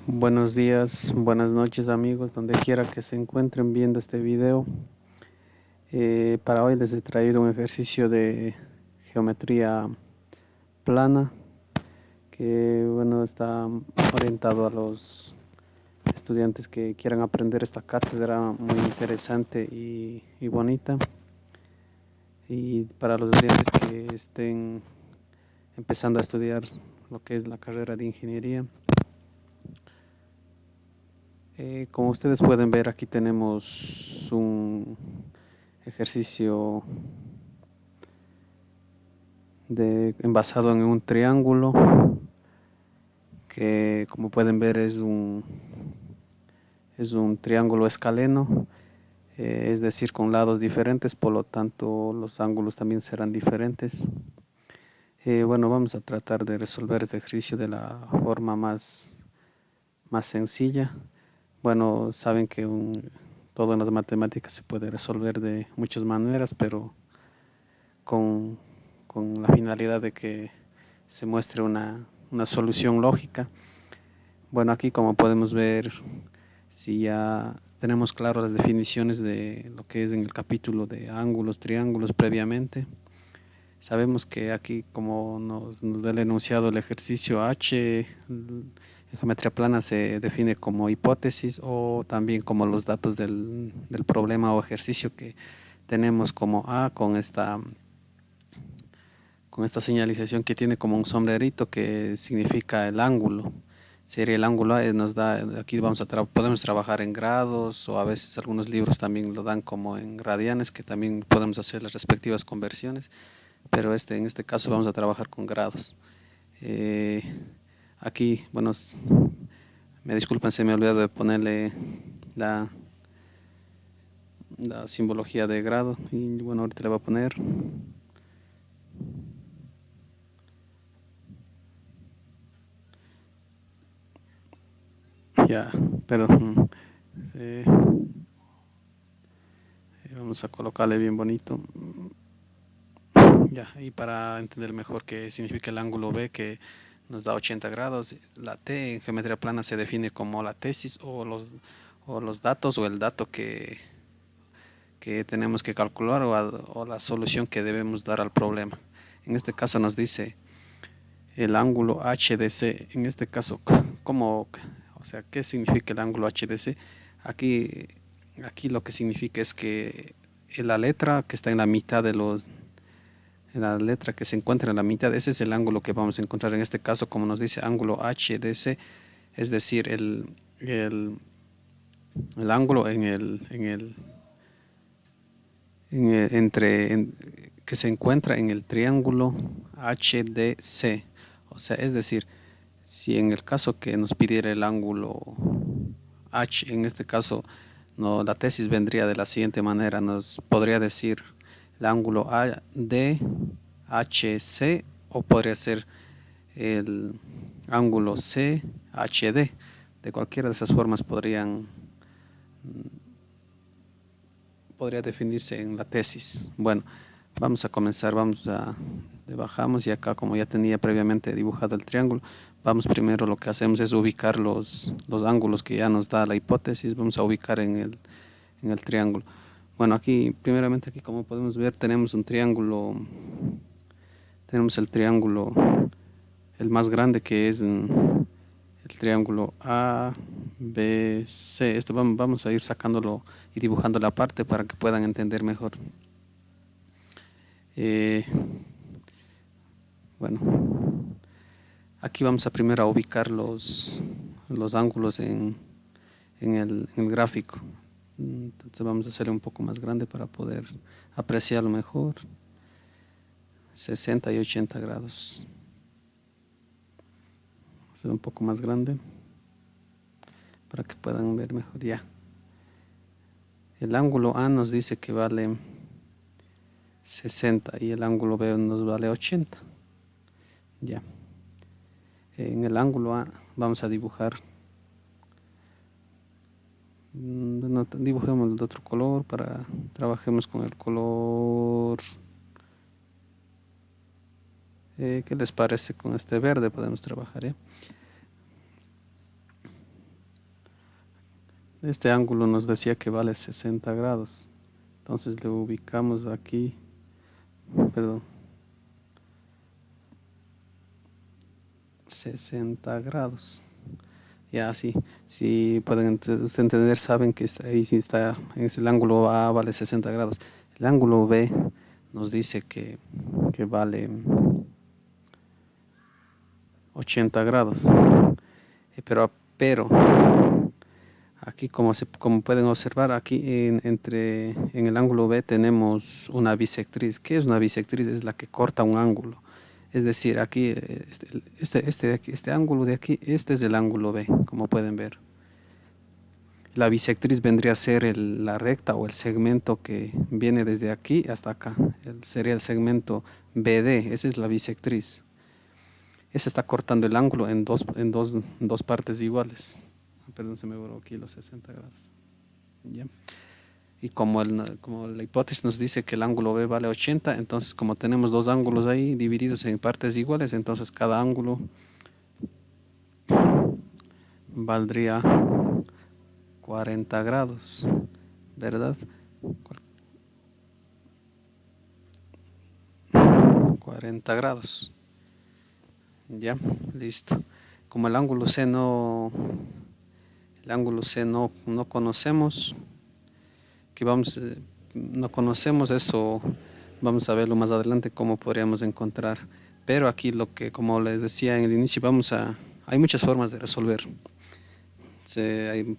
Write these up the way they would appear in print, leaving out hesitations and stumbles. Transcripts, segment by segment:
Buenos días, buenas noches amigos, donde quiera que se encuentren viendo este video. Para hoy les he traído un ejercicio de geometría plana que está orientado a los estudiantes que quieran aprender esta cátedra muy interesante y bonita, y para los estudiantes que estén empezando a estudiar lo que es la carrera de ingeniería. Como ustedes pueden ver, aquí tenemos un ejercicio envasado en un triángulo que, como pueden ver, es un triángulo escaleno, es decir, con lados diferentes, por lo tanto los ángulos también serán diferentes. Bueno, vamos a tratar de resolver este ejercicio de la forma más sencilla. Bueno, saben que todo en las matemáticas se puede resolver de muchas maneras, pero con, la finalidad de que se muestre una solución lógica. Bueno, aquí como podemos ver, si ya tenemos claro las definiciones de lo que es en el capítulo de ángulos, triángulos previamente, sabemos que aquí, como nos da el enunciado el ejercicio H, en geometría plana se define como hipótesis o también como los datos del problema o ejercicio que tenemos como A con esta señalización que tiene como un sombrerito que significa el ángulo. Sería el ángulo A, nos da, aquí podemos trabajar en grados, o a veces algunos libros también lo dan como en radianes, que también podemos hacer las respectivas conversiones, pero en este caso vamos a trabajar con grados. Aquí, bueno, me disculpan, se me ha olvidado de ponerle la simbología de grado, y bueno, ahorita le voy a poner. Ya, perdón. Vamos a colocarle bien bonito. Ya, y para entender mejor qué significa el ángulo B, que nos da 80 grados, la T en geometría plana se define como la tesis o los datos o el dato que tenemos que calcular, o la solución que debemos dar al problema. En este caso nos dice el ángulo HDC. En este caso, ¿qué significa el ángulo HDC? Aquí lo que significa es que la letra que está en la mitad la letra que se encuentra en la mitad, ese es el ángulo que vamos a encontrar en este caso, como nos dice ángulo HDC, es decir, el ángulo que se encuentra en el triángulo HDC. O sea, es decir, si en el caso que nos pidiera el ángulo H, en este caso la tesis vendría de la siguiente manera: nos podría decir el ángulo ADHC, o podría ser el ángulo CHD. De cualquiera de esas formas podría definirse en la tesis. Bueno, vamos a comenzar, bajamos, y acá, como ya tenía previamente dibujado el triángulo, primero lo que hacemos es ubicar los ángulos que ya nos da la hipótesis, vamos a ubicar en el triángulo. Bueno, primeramente aquí, como podemos ver, tenemos el triángulo, el más grande, que es el triángulo ABC. Esto vamos a ir sacándolo y dibujando la parte para que puedan entender mejor. Bueno, aquí vamos a primero ubicar los ángulos en el gráfico. Entonces vamos a hacerlo un poco más grande para poder apreciarlo mejor. 60 y 80 grados. Hacer un poco más grande para que puedan ver mejor. Ya, el ángulo A nos dice que vale 60 y el ángulo B nos vale 80. Ya, en el ángulo A vamos a dibujar, dibujemos de otro color, trabajemos con el color, ¿qué les parece? Con este verde podemos trabajar, ¿ya? Este ángulo nos decía que vale 60 grados. Entonces le ubicamos aquí, perdón, 60 grados. Ya, sí, si pueden entender, saben que ahí sí está, es el ángulo A vale 60 grados. El ángulo B nos dice que vale 80 grados. Pero aquí, como pueden observar, aquí en el ángulo B tenemos una bisectriz. ¿Qué es una bisectriz? Es la que corta un ángulo. Es decir, aquí, este ángulo de aquí, este es el ángulo B, como pueden ver. La bisectriz vendría a ser la recta o el segmento que viene desde aquí hasta acá. Sería el segmento BD, esa es la bisectriz. Esa está cortando el ángulo en dos partes iguales. Perdón, se me borró aquí los 60 grados. ¿Ya? Y como la hipótesis nos dice que el ángulo B vale 80, entonces como tenemos dos ángulos ahí divididos en partes iguales, entonces cada ángulo valdría 40 grados, ¿verdad? 40 grados. Ya, listo. Como el ángulo C no conocemos, que no conocemos eso, vamos a verlo más adelante cómo podríamos encontrar. Pero aquí como les decía en el inicio, hay muchas formas de resolver. Se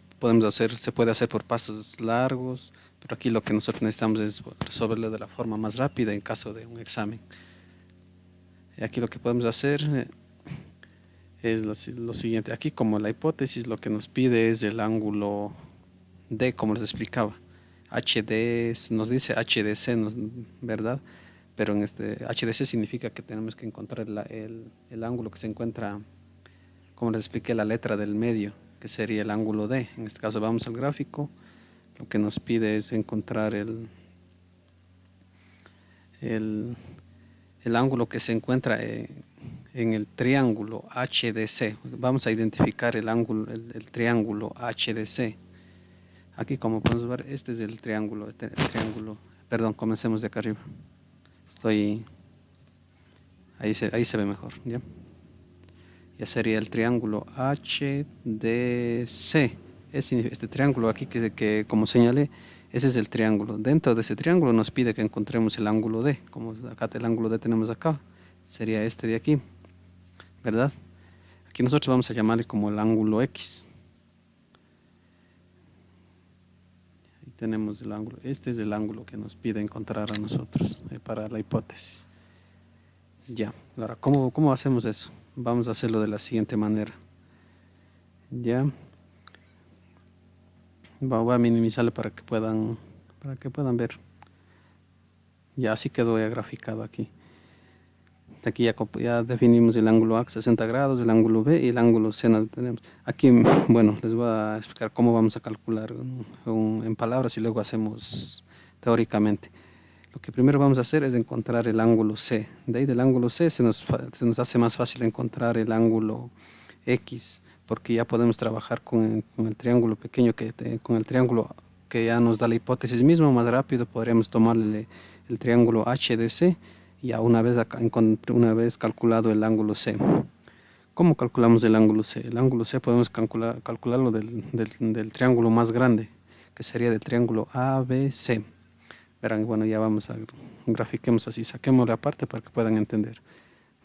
puede hacer por pasos largos, pero aquí lo que nosotros necesitamos es resolverlo de la forma más rápida en caso de un examen. Y aquí lo que podemos hacer es lo siguiente. Aquí, como la hipótesis lo que nos pide es el ángulo D, como les explicaba. HD nos dice HDC, ¿verdad? Pero en este HDC significa que tenemos que encontrar el ángulo que se encuentra, como les expliqué, la letra del medio, que sería el ángulo D. En este caso vamos al gráfico. Lo que nos pide es encontrar el, el ángulo que se encuentra en el triángulo HDC. Vamos a identificar el triángulo HDC. Aquí, como podemos ver, este es el triángulo. Perdón, comencemos de acá arriba. Ahí se ve mejor, ¿ya? Ya sería el triángulo HDC. Este triángulo aquí que como señalé, ese es el triángulo. Dentro de ese triángulo nos pide que encontremos el ángulo D. Como acá el ángulo D tenemos acá, sería este de aquí, ¿verdad? Aquí nosotros vamos a llamarle como el ángulo X. Ahí tenemos el ángulo. Este es el ángulo que nos pide encontrar a nosotros para la hipótesis. Ya, ahora, ¿cómo hacemos eso? Vamos a hacerlo de la siguiente manera. Ya, voy a minimizarlo para que puedan ver. Ya así quedó ya graficado aquí. Aquí ya definimos el ángulo A 60 grados, el ángulo B y el ángulo C no lo tenemos. Aquí, bueno, les voy a explicar cómo vamos a calcular en palabras y luego hacemos teóricamente. Lo que primero vamos a hacer es encontrar el ángulo C. De ahí del ángulo C se nos hace más fácil encontrar el ángulo X, porque ya podemos trabajar con el triángulo pequeño, con el triángulo que ya nos da la hipótesis mismo, más rápido podríamos tomarle el triángulo HDC y ya una vez calculado el ángulo C. ¿Cómo calculamos el ángulo C? El ángulo C podemos calcularlo del triángulo más grande, que sería del triángulo ABC. Verán, bueno, ya grafiquemos así, saquémoslo aparte para que puedan entender.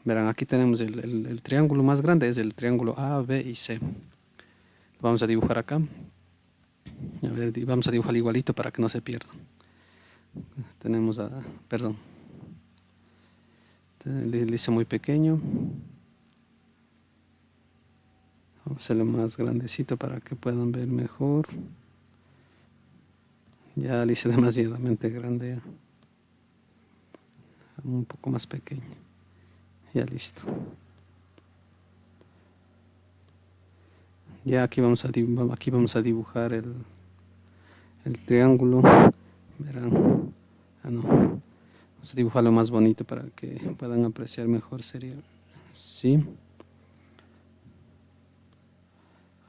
Verán, aquí tenemos el triángulo más grande, es el triángulo A, B y C. Lo vamos a dibujar acá. A ver, vamos a dibujar igualito para que no se pierdan. Tenemos perdón, le hice muy pequeño. Vamos a hacerlo más grandecito para que puedan ver mejor. Ya le hice demasiadamente grande, un poco más pequeño. Ya listo. Ya aquí vamos a dibujar el triángulo. Verán. No. Vamos a dibujarlo más bonito para que puedan apreciar mejor. Sería así.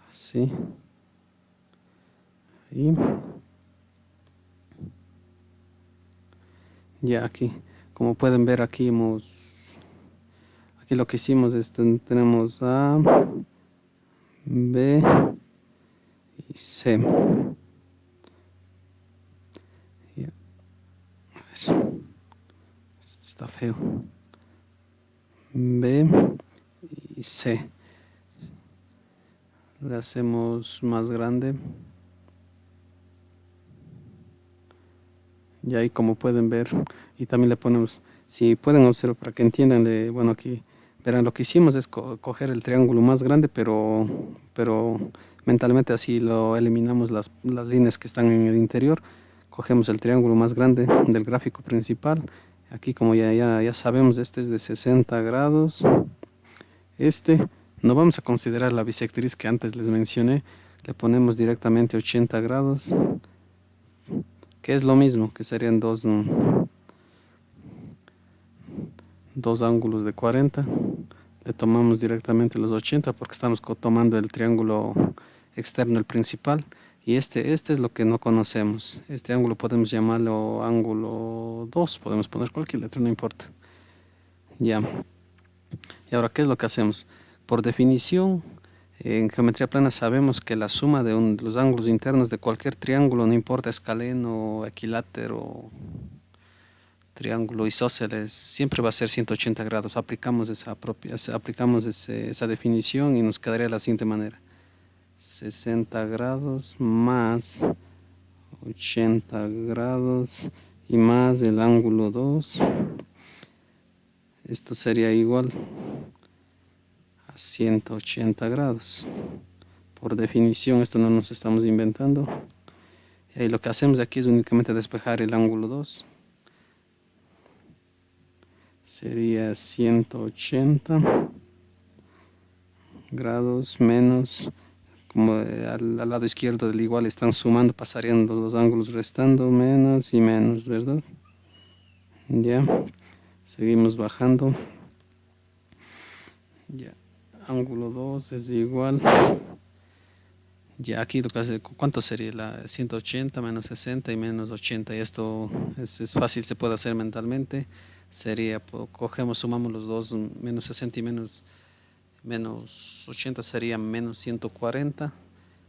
Así. y ya aquí, como pueden ver, aquí lo que hicimos es tenemos A, B y C. Ya, a ver, está feo. B y C. Le hacemos más grande. Y ahí, como pueden ver, y también le ponemos, si pueden observar para que entiendan, bueno, aquí verán, lo que hicimos es coger el triángulo más grande, pero mentalmente así lo eliminamos las líneas que están en el interior. Cogemos el triángulo más grande del gráfico principal. Aquí, como ya sabemos, este es de 60 grados. No vamos a considerar la bisectriz que antes les mencioné. Le ponemos directamente 80 grados, que es lo mismo, que serían dos ángulos de 40. Le tomamos directamente los 80 porque estamos tomando el triángulo externo, el principal. Y este es lo que no conocemos. Este ángulo podemos llamarlo ángulo 2, podemos poner cualquier letra, no importa. Ya. Y ahora, ¿qué es lo que hacemos? Por definición, en geometría plana sabemos que la suma de los ángulos internos de cualquier triángulo, no importa escaleno, equilátero, triángulo isósceles, siempre va a ser 180 grados. Aplicamos esa definición y nos quedaría de la siguiente manera: 60 grados más 80 grados y más el ángulo 2. Esto sería igual a 180 grados. Por definición, esto no nos estamos inventando. Y ahí lo que hacemos aquí es únicamente despejar el ángulo 2. Sería 180 grados menos, como al lado izquierdo del igual están sumando, pasarían los dos ángulos restando, menos y menos, ¿verdad? Ya, seguimos bajando. Ya, ángulo 2 es igual. Ya aquí lo que hace, ¿cuánto sería? 180 menos 60 y menos 80. Y esto es fácil, se puede hacer mentalmente. Sería, cogemos, sumamos los dos, menos 60 y menos 80 sería menos 140.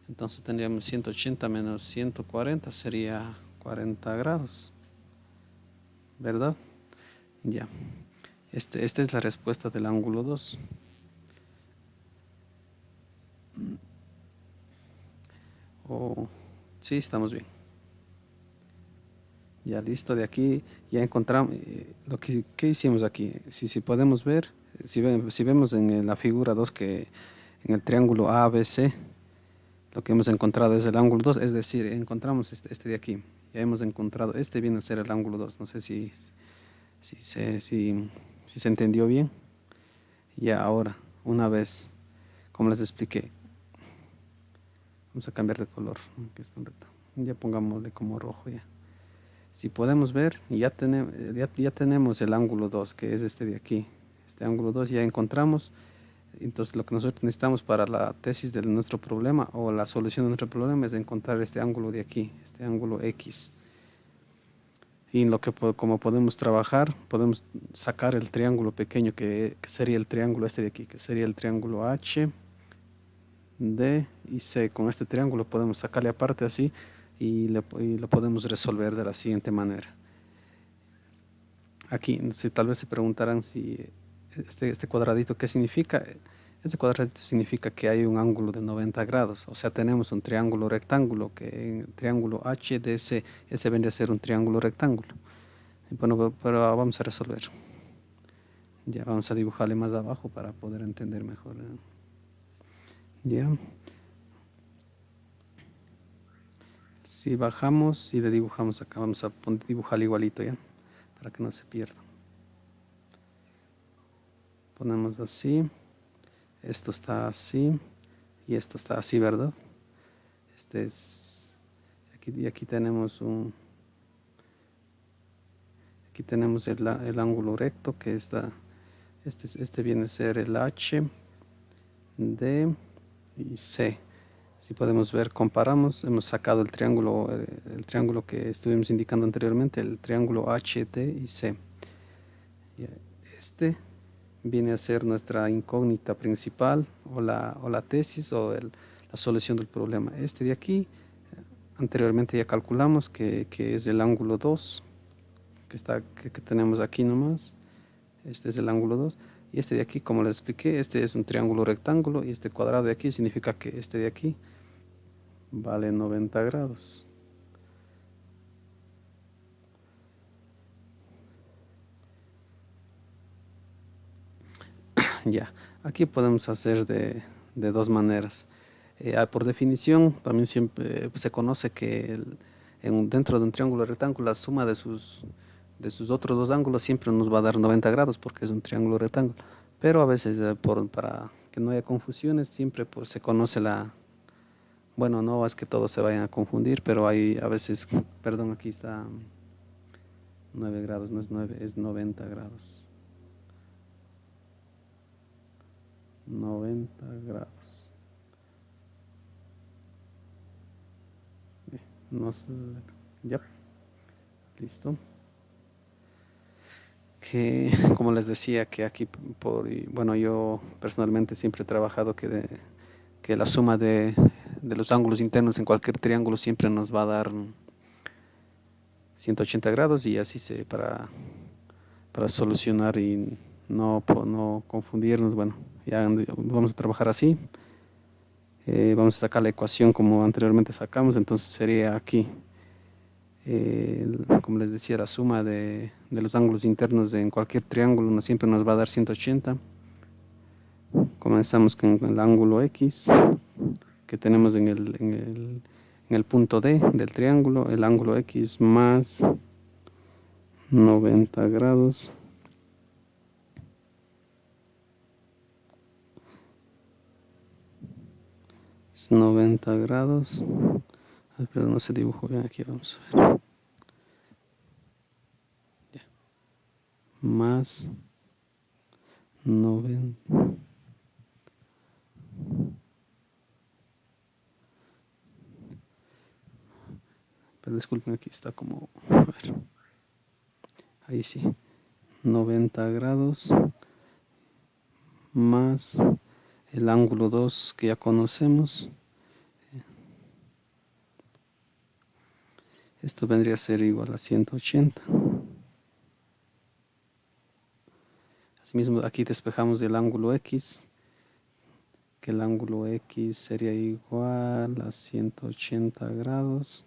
Entonces tendríamos 180 menos 140 sería 40 grados, ¿verdad? Ya. Esta es la respuesta del ángulo 2. Sí, estamos bien. Ya listo, de aquí ya encontramos ¿qué hicimos aquí? Si podemos ver, si vemos en la figura 2 que en el triángulo ABC, lo que hemos encontrado es el ángulo 2, es decir, encontramos este de aquí. Ya hemos encontrado, este viene a ser el ángulo 2. No sé si se entendió bien. Ya ahora, una vez, como les expliqué, vamos a cambiar de color, que está un reto. Ya pongámosle como rojo ya. Si podemos ver, ya tenemos el ángulo 2, que es este de aquí. Este ángulo 2 ya encontramos. Entonces lo que nosotros necesitamos para la tesis de nuestro problema o la solución de nuestro problema es encontrar este ángulo de aquí, este ángulo X. Y como podemos trabajar, podemos sacar el triángulo pequeño que sería el triángulo este de aquí, que sería el triángulo H, D y C. Con este triángulo podemos sacarle aparte así y lo podemos resolver de la siguiente manera. Aquí, tal vez se preguntarán si este cuadradito, ¿qué significa? Este cuadradito significa que hay un ángulo de 90 grados, o sea, tenemos un triángulo rectángulo, que el triángulo HDC, ese vendría a ser un triángulo rectángulo. Bueno, pero vamos a resolver. Ya vamos a dibujarle más abajo para poder entender mejor. Ya. Si bajamos y le dibujamos acá, vamos a dibujar igualito ya, para que no se pierda. Ponemos así, esto está así y esto está así, ¿verdad? Aquí tenemos el ángulo recto, que este viene a ser el H, D y C. Si podemos ver, comparamos, hemos sacado el triángulo que estuvimos indicando anteriormente, el triángulo HD y C. Este viene a ser nuestra incógnita principal o la tesis o la solución del problema. Este de aquí, anteriormente ya calculamos que es el ángulo 2, que tenemos aquí nomás. Este es el ángulo 2. Y este de aquí, como les expliqué, este es un triángulo rectángulo y este cuadrado de aquí significa que este de aquí vale 90 grados. Ya, aquí podemos hacer de dos maneras. Por definición, también siempre se conoce que dentro de un triángulo rectángulo, la suma de sus otros dos ángulos siempre nos va a dar 90 grados porque es un triángulo rectángulo. Pero a veces, para que no haya confusiones, siempre pues, se conoce bueno, no es que todos se vayan a confundir, pero hay a veces, perdón, aquí está 9 grados, no es 9, es 90 grados. 90 grados. No sé, ya, listo. Que como les decía, que aquí, bueno, yo personalmente siempre he trabajado que la suma de los ángulos internos en cualquier triángulo siempre nos va a dar 180 grados y así para solucionar y no confundirnos. Bueno, ya vamos a trabajar así. Vamos a sacar la ecuación como anteriormente sacamos, entonces sería aquí, como les decía, la suma de los ángulos internos en cualquier triángulo siempre nos va a dar 180. Comenzamos con el ángulo X que tenemos en el punto D del triángulo, el ángulo X más 90 grados. Es 90 grados. Pero no se dibujó bien aquí, vamos a ver. Ya. Más 90. Pero disculpen, aquí está como... A ver. Ahí sí. 90 grados más el ángulo 2 que ya conocemos. Esto vendría a ser igual a 180. Asimismo, aquí despejamos el ángulo X, que el ángulo X sería igual a 180 grados.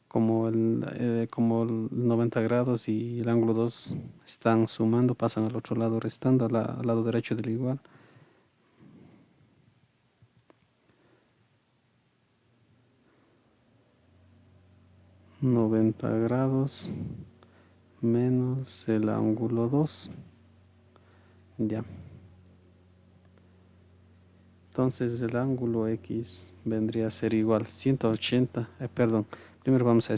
Como el 90 grados y el ángulo 2 están sumando, pasan al otro lado restando, al lado derecho del igual. $90 menos el ángulo 2. Ya. Entonces el ángulo X vendría a ser igual 180, perdón, primero vamos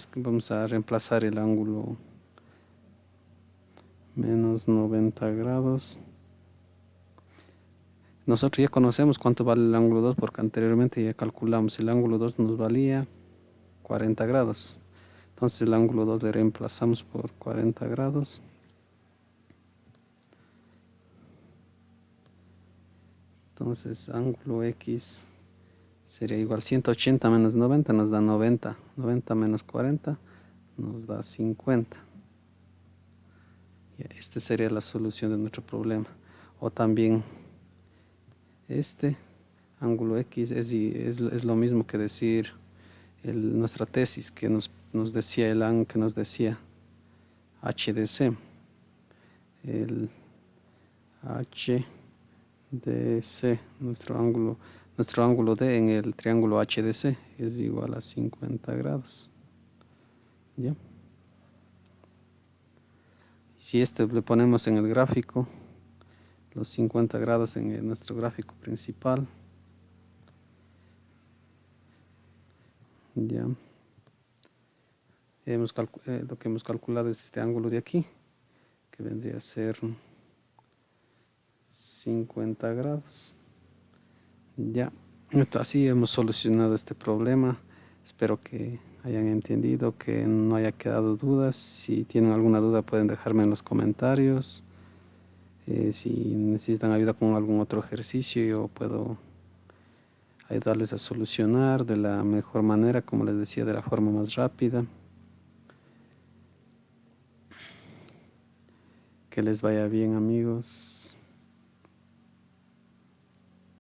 a reemplazar el ángulo menos 90 grados. Nosotros ya conocemos cuánto vale el ángulo 2 porque anteriormente ya calculamos, el ángulo 2 nos valía 40 grados. Entonces el ángulo 2 le reemplazamos por 40 grados. Entonces ángulo X sería igual 180 menos 90 nos da 90. 90 menos 40 nos da 50. Esta sería la solución de nuestro problema. O también este ángulo X es lo mismo que decir nuestra tesis que nos decía que nos decía HDC. El HDC, nuestro ángulo D en el triángulo HDC es igual a 50 grados. ¿Ya? Si este le ponemos en el gráfico, los 50 grados en nuestro gráfico principal, ya. Lo que hemos calculado es este ángulo de aquí, que vendría a ser 50 grados. Ya, así hemos solucionado este problema. Espero que hayan entendido, que no haya quedado dudas. Si tienen alguna duda pueden dejarme en los comentarios. Si necesitan ayuda con algún otro ejercicio, yo puedo ayudarles a solucionar de la mejor manera, como les decía, de la forma más rápida. Que les vaya bien, amigos.